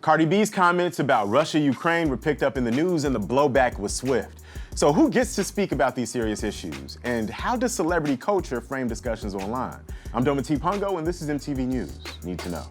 Cardi B's comments about Russia-Ukraine were picked up in the news and the blowback was swift. So who gets to speak about these serious issues? And how does celebrity culture frame discussions online? I'm Dometi Pongo and this is MTV News. Need to know.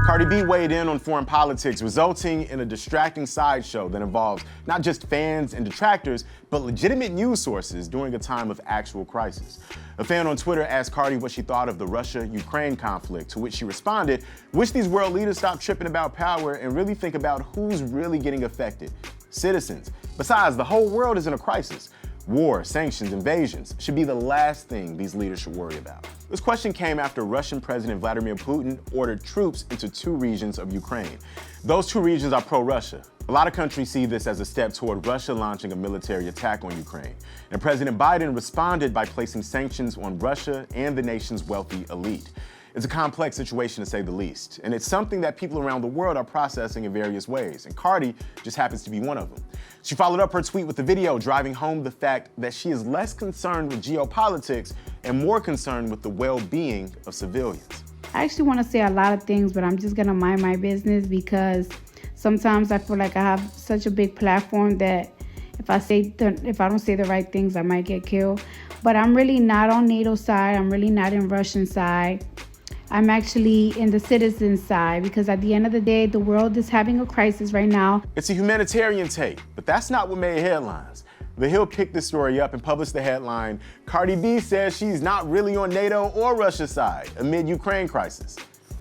Cardi B weighed in on foreign politics, resulting in a distracting sideshow that involves not just fans and detractors, but legitimate news sources during a time of actual crisis. A fan on Twitter asked Cardi what she thought of the Russia-Ukraine conflict, to which she responded, "Wish these world leaders stop tripping about power and really think about who's really getting affected. Citizens. Besides, the whole world is in a crisis. War, sanctions, invasions should be the last thing these leaders should worry about." This question came after Russian President Vladimir Putin ordered troops into 2 regions of Ukraine. Those 2 regions are pro-Russia. A lot of countries see this as a step toward Russia launching a military attack on Ukraine. And President Biden responded by placing sanctions on Russia and the nation's wealthy elite. It's a complex situation to say the least, and it's something that people around the world are processing in various ways, and Cardi just happens to be one of them. She followed up her tweet with a video driving home the fact that she is less concerned with geopolitics and more concerned with the well-being of civilians. I actually want to say a lot of things, but I'm just going to mind my business because sometimes I feel like I have such a big platform that if I don't say the right things, I might get killed. But I'm really not on NATO's side. I'm really not in Russian side. I'm actually in the citizen side because at the end of the day, the world is having a crisis right now. It's a humanitarian take, but that's not what made headlines. The Hill picked this story up and published the headline, "Cardi B says she's not really on NATO or Russia's side amid Ukraine crisis."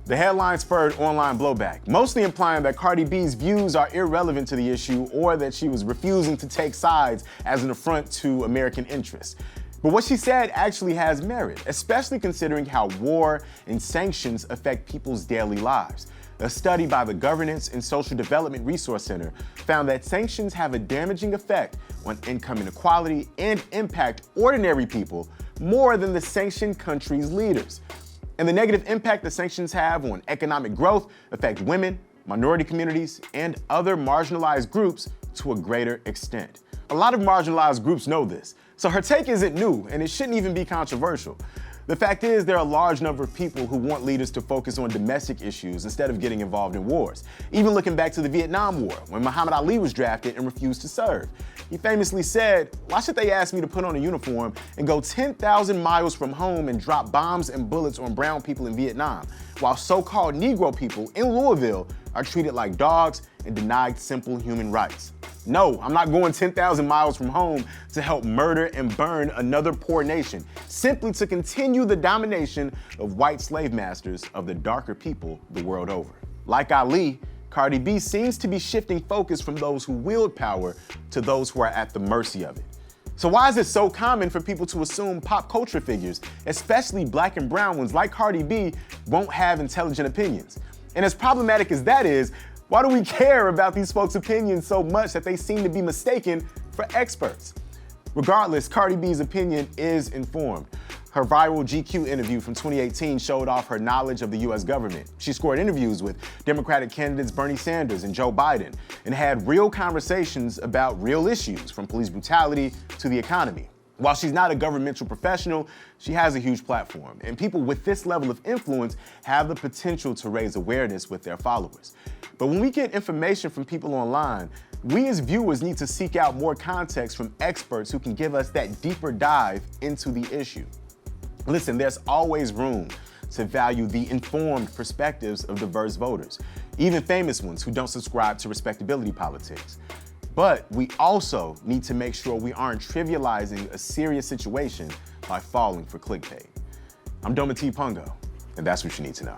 The headline spurred online blowback, mostly implying that Cardi B's views are irrelevant to the issue or that she was refusing to take sides as an affront to American interests. But what she said actually has merit, especially considering how war and sanctions affect people's daily lives. A study by the Governance and Social Development Resource Center found that sanctions have a damaging effect on income inequality and impact ordinary people more than the sanctioned country's leaders. And the negative impact the sanctions have on economic growth affect women, minority communities, and other marginalized groups to a greater extent. A lot of marginalized groups know this, so her take isn't new, and it shouldn't even be controversial. The fact is, there are a large number of people who want leaders to focus on domestic issues instead of getting involved in wars. Even looking back to the Vietnam War, when Muhammad Ali was drafted and refused to serve. He famously said, "Why should they ask me to put on a uniform and go 10,000 miles from home and drop bombs and bullets on brown people in Vietnam, while so-called Negro people in Louisville are treated like dogs and denied simple human rights? No, I'm not going 10,000 miles from home to help murder and burn another poor nation, simply to continue the domination of white slave masters of the darker people the world over." Like Ali, Cardi B seems to be shifting focus from those who wield power to those who are at the mercy of it. So why is it so common for people to assume pop culture figures, especially black and brown ones like Cardi B, won't have intelligent opinions? And as problematic as that is, why do we care about these folks' opinions so much that they seem to be mistaken for experts? Regardless, Cardi B's opinion is informed. Her viral GQ interview from 2018 showed off her knowledge of the US government. She scored interviews with Democratic candidates Bernie Sanders and Joe Biden and had real conversations about real issues, from police brutality to the economy. While she's not a governmental professional, she has a huge platform, and people with this level of influence have the potential to raise awareness with their followers. But when we get information from people online, we as viewers need to seek out more context from experts who can give us that deeper dive into the issue. Listen, there's always room to value the informed perspectives of diverse voters, even famous ones who don't subscribe to respectability politics. But we also need to make sure we aren't trivializing a serious situation by falling for clickbait. I'm Dometi Pongo, and that's what you need to know.